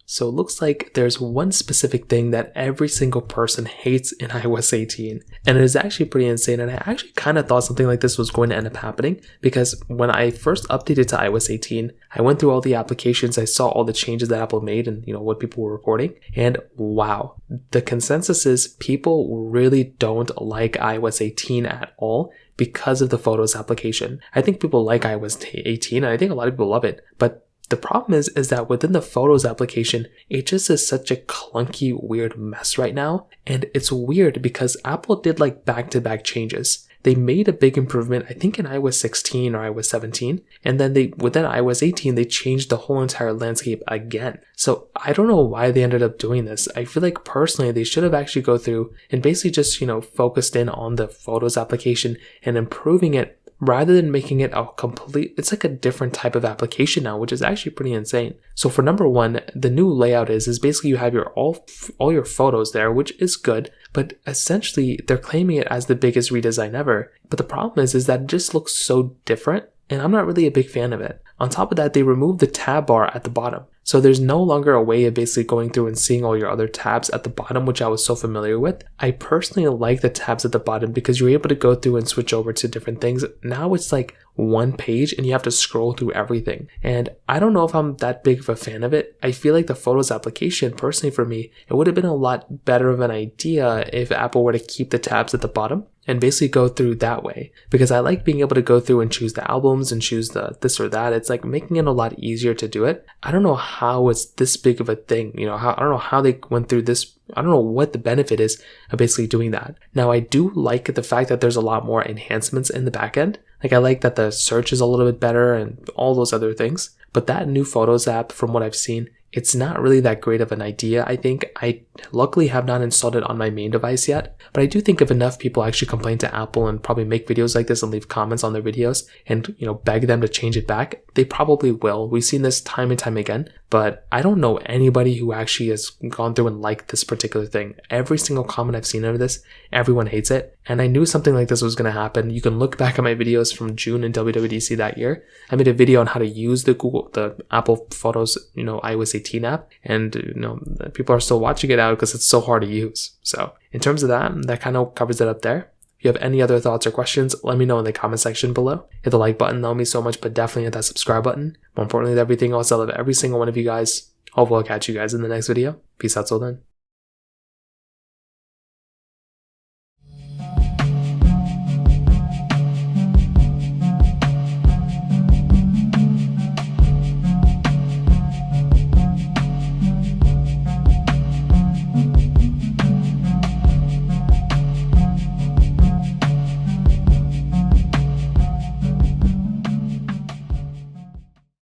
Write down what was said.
So it looks like there's one specific thing that every single person hates in iOS 18. And it is actually pretty insane. And I actually kind of thought something like this was going to end up happening, because when I first updated to iOS 18, I went through all the applications, I saw all the changes that Apple made and what people were reporting. And wow, the consensus is people really don't like iOS 18 at all because of the Photos application. I think people like iOS 18 and I think a lot of people love it, but the problem is that within the Photos application, it just is such a clunky, weird mess right now. And it's weird because Apple did like back-to-back changes. They made a big improvement, I think in iOS 16 or iOS 17. And then within iOS 18, they changed the whole entire landscape again. So I don't know why they ended up doing this. I feel like personally, they should have actually go through and basically just, focused in on the Photos application and improving it, rather than making it it's like a different type of application now, which is actually pretty insane. So for number one, the new layout is basically you have all your photos there, which is good, but essentially they're claiming it as the biggest redesign ever. But the problem is that it just looks so different, and I'm not really a big fan of it. On top of that, they removed the tab bar at the bottom. So there's no longer a way of basically going through and seeing all your other tabs at the bottom, which I was so familiar with. I personally like the tabs at the bottom because you're able to go through and switch over to different things. Now it's like one page and you have to scroll through everything. And I don't know if I'm that big of a fan of it. I feel like the Photos application, personally for me, it would have been a lot better of an idea if Apple were to keep the tabs at the bottom and basically go through that way, because I like being able to go through and choose the albums and choose the this or that. It's like making it a lot easier to do it. I don't know how it's this big of a thing. I don't know how they went through this. I don't know what the benefit is of basically doing that. Now, I do like the fact that there's a lot more enhancements in the back end. Like, I like that the search is a little bit better and all those other things. But that new Photos app, from what I've seen, it's not really that great of an idea. I think I luckily have not installed it on my main device yet, but I do think if enough people actually complain to Apple and probably make videos like this and leave comments on their videos and, beg them to change it back, they probably will. We've seen this time and time again, but I don't know anybody who actually has gone through and liked this particular thing. Every single comment I've seen of this, everyone hates it. And I knew something like this was going to happen. You can look back at my videos from June in WWDC that year. I made a video on how to use the Apple Photos, iOS 18 app. And, people are still watching it out because it's so hard to use. So in terms of that kind of covers it up there. If you have any other thoughts or questions, let me know in the comment section below. Hit the like button, that would mean so much, but definitely hit that subscribe button. More importantly than everything else, I love every single one of you guys. Hopefully I'll catch you guys in the next video. Peace out till then.